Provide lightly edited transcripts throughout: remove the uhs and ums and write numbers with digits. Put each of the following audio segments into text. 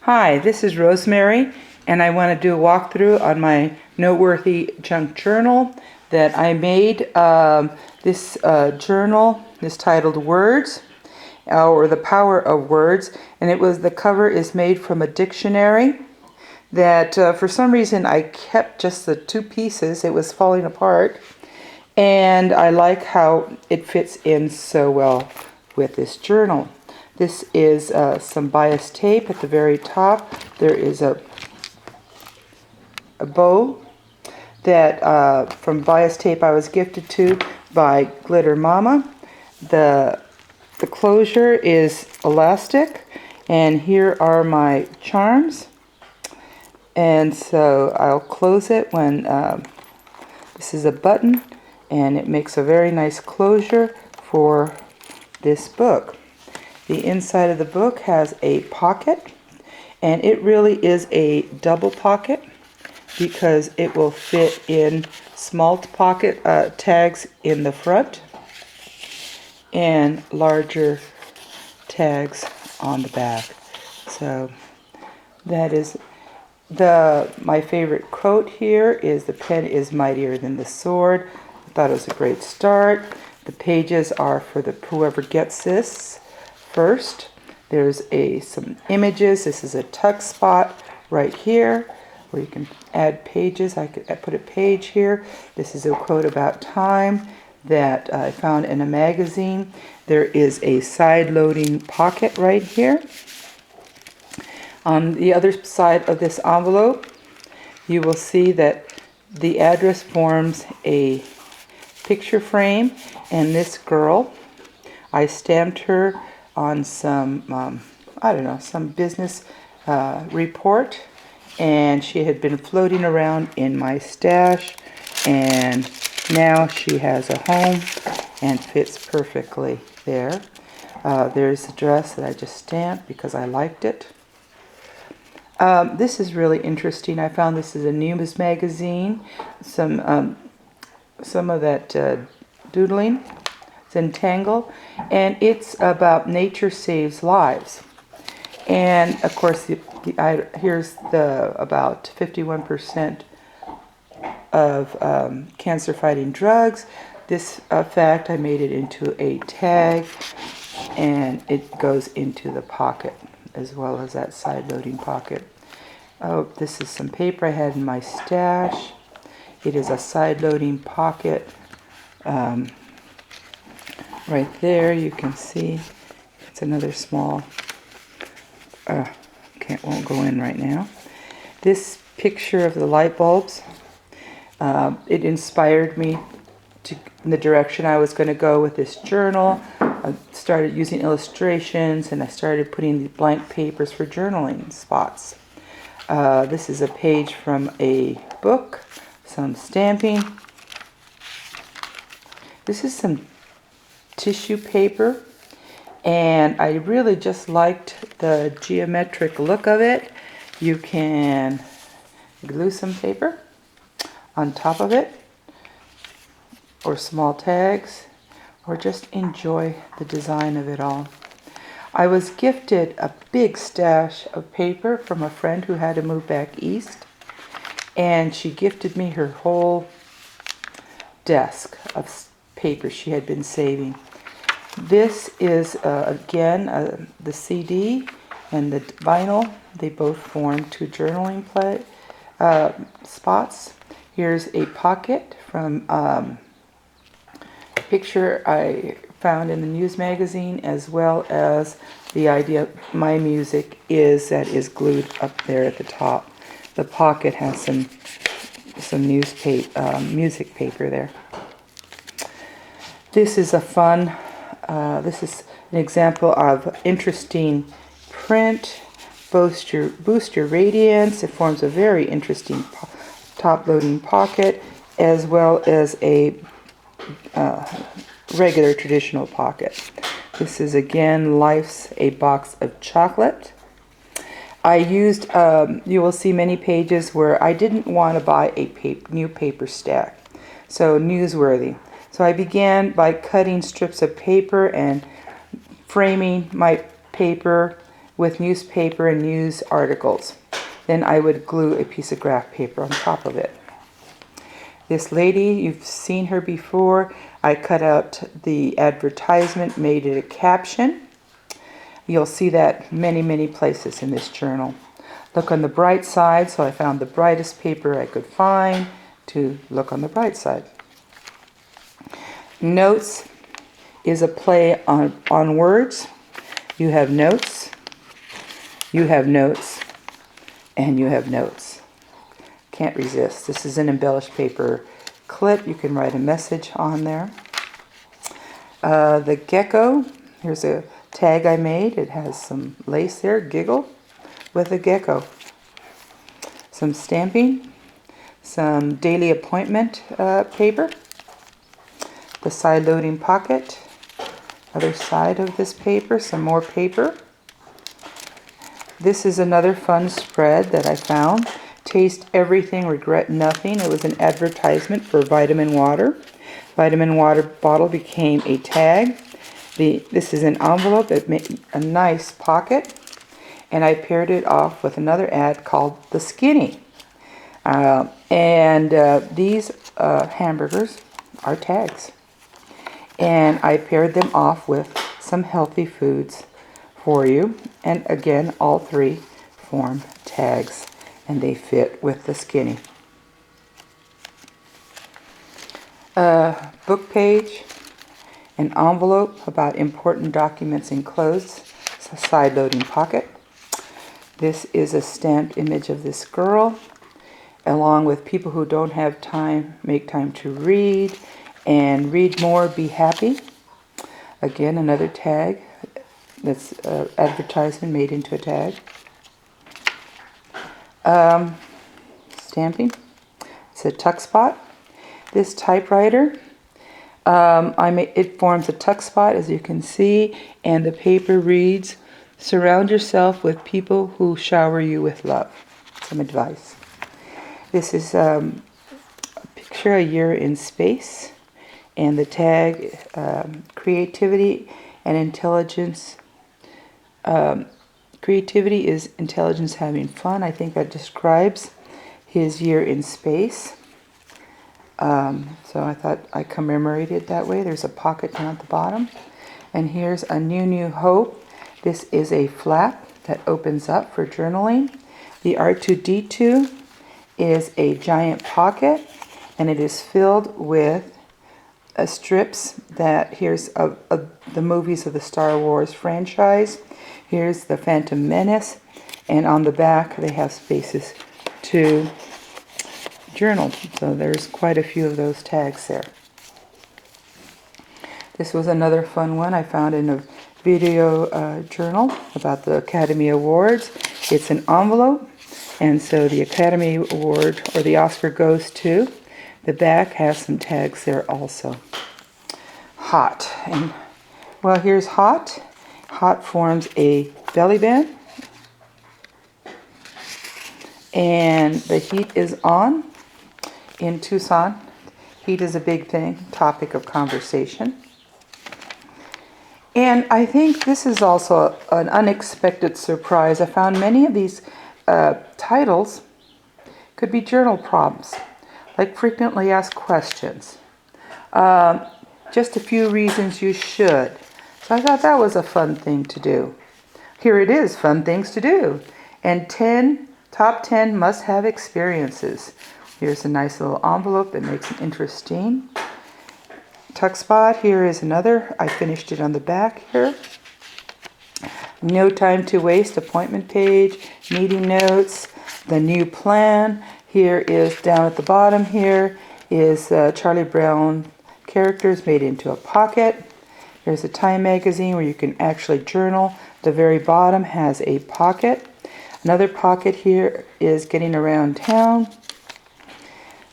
Hi, this is Rosemary, and I want to do a walkthrough on my Noteworthy junk journal that I made. This journal is titled Words, or The Power of Words, and the cover is made from a dictionary that for some reason I kept just the two pieces. It was falling apart, and I like how it fits in so well with this journal. This is some bias tape at the very top. There is a bow that from bias tape I was gifted to by Glitter Mama. The closure is elastic, and here are my charms. And so I'll close it when this is a button, and it makes a very nice closure for this book. The inside of the book has a pocket, and it really is a double pocket because it will fit in small pocket tags in the front and larger tags on the back. So that is my favorite quote here is, "The pen is mightier than the sword." I thought it was a great start. The pages are for whoever gets this first. There's some images. This is a tuck spot right here where you can add pages. I put a page here. This is a quote about time that I found in a magazine. There is a side-loading pocket right here. On the other side of this envelope, you will see that the address forms a picture frame, and this girl, I stamped her on some, some business report, and she had been floating around in my stash, and now she has a home and fits perfectly there. There's the dress that I just stamped because I liked it. This is really interesting. I found this is a News magazine. Some of that doodling. It's Entangle, and it's about nature saves lives. And of course, here's about 51% of cancer-fighting drugs. This fact, I made it into a tag, and it goes into the pocket as well as that side-loading pocket. Oh, this is some paper I had in my stash. It is a side-loading pocket. Right there, you can see it's another small. Won't go in right now. This picture of the light bulbs. It inspired me in the direction I was going to go with this journal. I started using illustrations, and I started putting the blank papers for journaling spots. This is a page from a book, some stamping. This is some tissue paper, and I really just liked the geometric look of it. You can glue some paper on top of it, or small tags, or just enjoy the design of it all. I was gifted a big stash of paper from a friend who had to move back east, and she gifted me her whole desk of paper she had been saving. This is again the CD and the vinyl. They both form two journaling spots. Here's a pocket from a picture I found in the News magazine, as well as the idea my music is that is glued up there at the top. The pocket has some music paper there. This is this is an example of interesting print. Boost your radiance. It forms a very interesting top-loading pocket, as well as a regular traditional pocket. This is again Life's a Box of Chocolate. I used, you will see many pages where I didn't want to buy a new paper stack. So Newsworthy. So I began by cutting strips of paper and framing my paper with newspaper and news articles. Then I would glue a piece of graph paper on top of it. This lady, you've seen her before. I cut out the advertisement, made it a caption. You'll see that many, many places in this journal. Look on the bright side, so I found the brightest paper I could find to look on the bright side. Notes is a play on words. You have notes, you have notes, and you have notes. Can't resist. This is an embellished paper clip. You can write a message on there. The gecko, here's a tag I made. It has some lace there, giggle with a gecko. Some stamping, some daily appointment paper, the side loading pocket, other side of this paper, some more paper. This is another fun spread that I found. Taste everything, regret nothing. It was an advertisement for vitamin water. Vitamin water bottle became a tag. This is an envelope that made a nice pocket. And I paired it off with another ad called The Skinny. These hamburgers are tags. And I paired them off with some healthy foods for you. And again, all three form tags. And they fit with the Skinny. Book page, an envelope about important documents enclosed, it's a side loading pocket. This is a stamped image of this girl, along with people who don't have time, make time to read, and read more, be happy. Again, another tag that's advertisement made into a tag. Stamping. It's a tuck spot. This typewriter, it forms a tuck spot, as you can see, and the paper reads, "Surround yourself with people who shower you with love." Some advice. This is a picture, a year in space, and the tag, creativity and intelligence. Creativity is intelligence having fun. I think that describes his year in space. So I thought I commemorated that way. There's a pocket down at the bottom. And here's a new hope. This is a flap that opens up for journaling. The R2D2 is a giant pocket, and it is filled with strips that, here's the movies of the Star Wars franchise. Here's the Phantom Menace, and on the back they have spaces to journal. So there's quite a few of those tags there. This was another fun one I found in a video journal about the Academy Awards. It's an envelope, and so the Academy Award or the Oscar goes to. The back has some tags there also. Hot. And well, here's hot. Hot forms a belly band. And the heat is on in Tucson. Heat is a big thing, topic of conversation. And I think this is also an unexpected surprise. I found many of these titles could be journal prompts, like frequently asked questions. Just a few reasons you should. So I thought that was a fun thing to do. Here it is, fun things to do. And top 10 must-have experiences. Here's a nice little envelope that makes it interesting. Tuck spot, here is another. I finished it on the back here. No time to waste, appointment page, meeting notes, the new plan. Here is down at the bottom here is Charlie Brown characters made into a pocket. There's a Time magazine where you can actually journal. The very bottom has a pocket. Another pocket here is getting around town.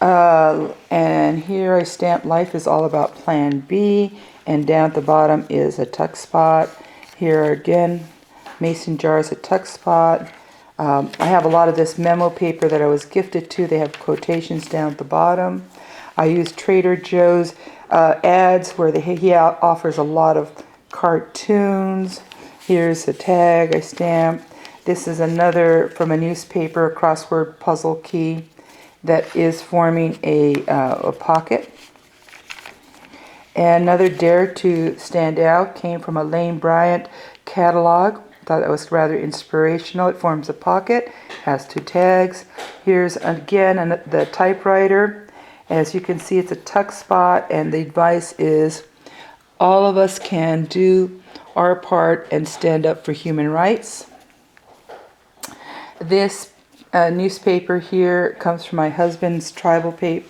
And here I stamped Life is All About Plan B. And down at the bottom is a tuck spot. Here again, mason jars, a tuck spot. I have a lot of this memo paper that I was gifted to. They have quotations down at the bottom. I use Trader Joe's ads where he offers a lot of cartoons Here's a tag I stamped. This is another from a newspaper crossword puzzle key that is forming a pocket. And another Dare to Stand Out came from a Lane Bryant catalog. Thought it was rather inspirational. It forms a pocket, has 2 tags. Here's again the typewriter. As you can see, it's a tuck spot, and the advice is all of us can do our part and stand up for human rights. This newspaper here comes from my husband's tribal tribe,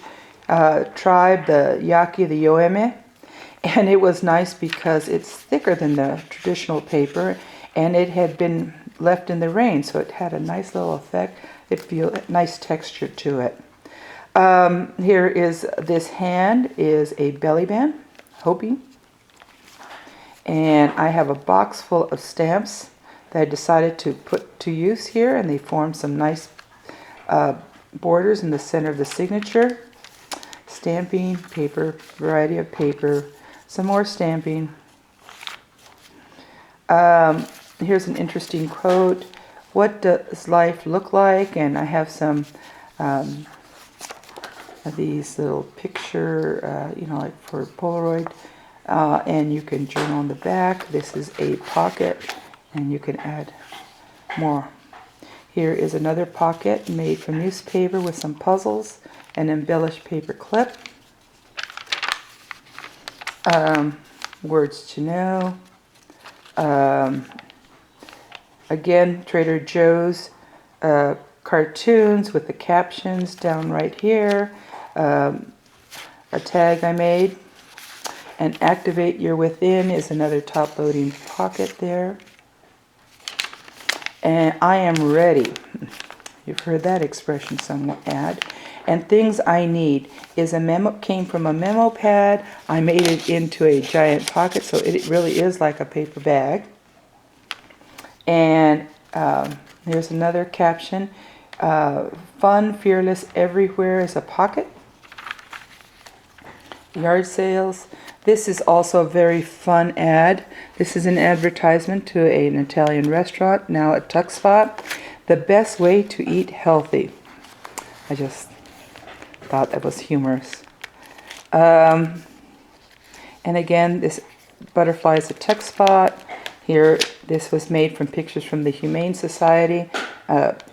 the Yaqui, the Yoeme. And it was nice because it's thicker than the traditional paper, and it had been left in the rain, so it had a nice little effect. It feels a nice texture to it. Here is this hand is a belly band, Hopi. And I have a box full of stamps that I decided to put to use here, and they form some nice borders in the center of the signature. Stamping, paper, variety of paper, some more stamping. Here's an interesting quote. What does life look like? And I have some of these little picture, like for Polaroid. And you can journal on the back. This is a pocket, and you can add more. Here is another pocket made from newspaper with some puzzles, an embellished paper clip. Words to know. Again, Trader Joe's cartoons with the captions down right here. A tag I made. And Activate Your Within is another top-loading pocket there. And I am ready. You've heard that expression someone add. And Things I Need is a memo, came from a memo pad. I made it into a giant pocket, so it really is like a paper bag. And here's another caption. Fun, fearless, everywhere is a pocket. Yard sales. This is also a very fun ad. This is an advertisement to an Italian restaurant, now a tuck spot. The best way to eat healthy. I just thought that was humorous. And again, this butterfly is a tuck spot. Here, this was made from pictures from the Humane Society,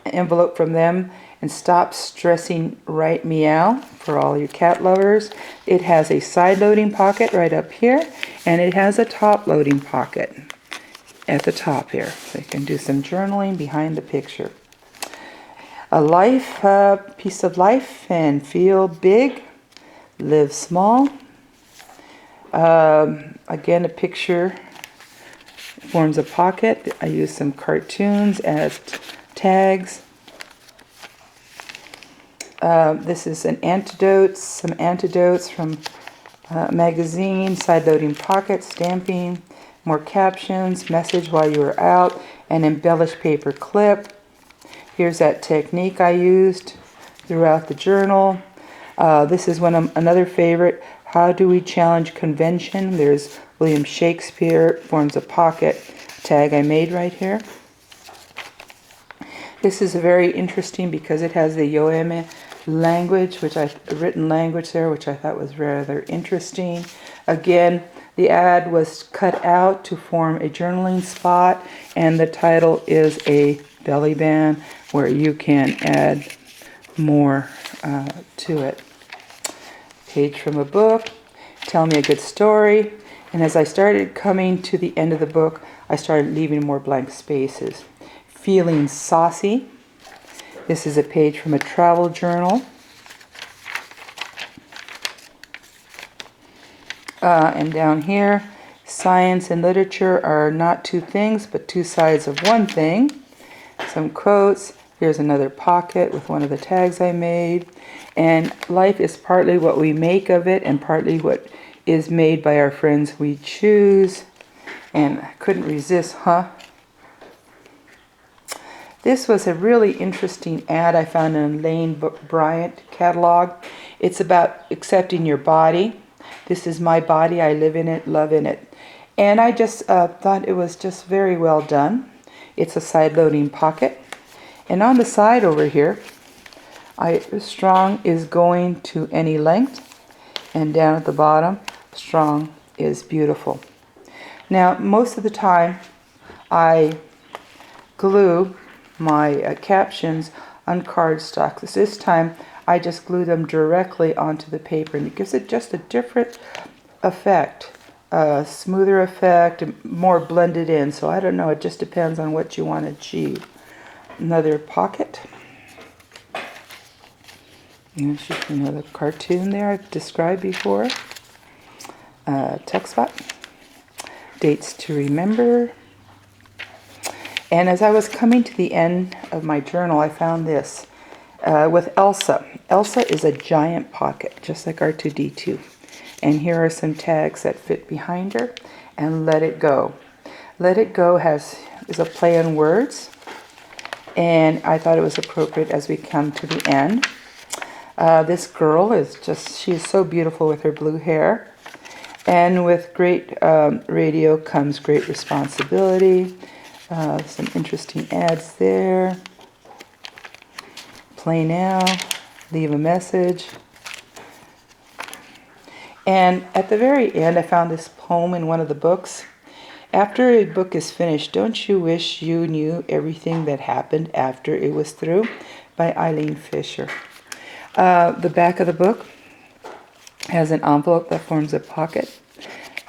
envelope from them. And Stop Stressing Right Meow for all you cat lovers. It has a side loading pocket right up here, and it has a top loading pocket at the top here. So you can do some journaling behind the picture. A life, piece of life, and feel big, live small. Again, a picture forms a pocket. I use some cartoons as tags. This is an antidote, some antidotes from magazine, side-loading pocket, stamping, more captions, message while you were out, an embellished paper clip. Here's that technique I used throughout the journal. This is another favorite. How do we challenge convention? There's William Shakespeare, forms a pocket tag I made right here. This is very interesting because it has the Yoeme language, written language there, which I thought was rather interesting. Again, the ad was cut out to form a journaling spot, and the title is a belly band where you can add more to it. Page from a book, tell me a good story. And as I started coming to the end of the book, I started leaving more blank spaces. Feeling saucy. This is a page from a travel journal. And down here, science and literature are not two things, but two sides of one thing. Some quotes. Here's another pocket with one of the tags I made. And life is partly what we make of it and partly what is made by our friends we choose. And I couldn't resist, huh? This was a really interesting ad I found in a Lane Bryant catalog. It's about accepting your body. This is my body. I live in it, love in it. And I just thought it was just very well done. It's a side-loading pocket. And on the side over here, strong is going to any length. And down at the bottom, strong is beautiful. Now, most of the time, I glue my captions on cardstock. This time, I just glue them directly onto the paper, and it gives it just a different effect, a smoother effect, more blended in. So I don't know, it just depends on what you want to achieve. Another pocket. And there's just another cartoon there I've described before. Tuck spot. Dates to remember. And as I was coming to the end of my journal, I found this with Elsa. Elsa is a giant pocket, just like R2-D2. And here are some tags that fit behind her. And Let It Go. Let It Go is a play on words. And I thought it was appropriate as we come to the end. This girl she is so beautiful with her blue hair. And with great radio comes great responsibility. Some interesting ads there. Play now, leave a message. And at the very end, I found this poem in one of the books. After a book is finished, don't you wish you knew everything that happened after it was through? By Eileen Fisher. The back of the book has an envelope that forms a pocket.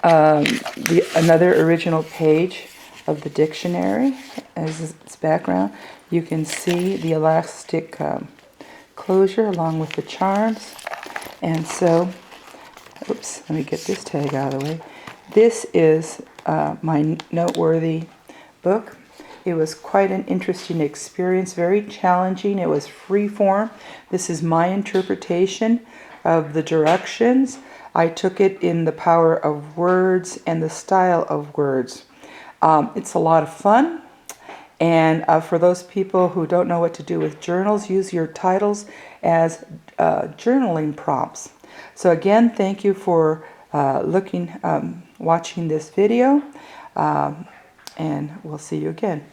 Another original page of the dictionary as its background. You can see the elastic closure along with the charms. And so, oops, let me get this tag out of the way. This is my Noteworthy book. It was quite an interesting experience, very challenging. It was free form. This is my interpretation of the directions. I took it in the power of words and the style of words. It's a lot of fun. And for those people who don't know what to do with journals, use your titles as journaling prompts. So again, thank you for watching this video. And we'll see you again.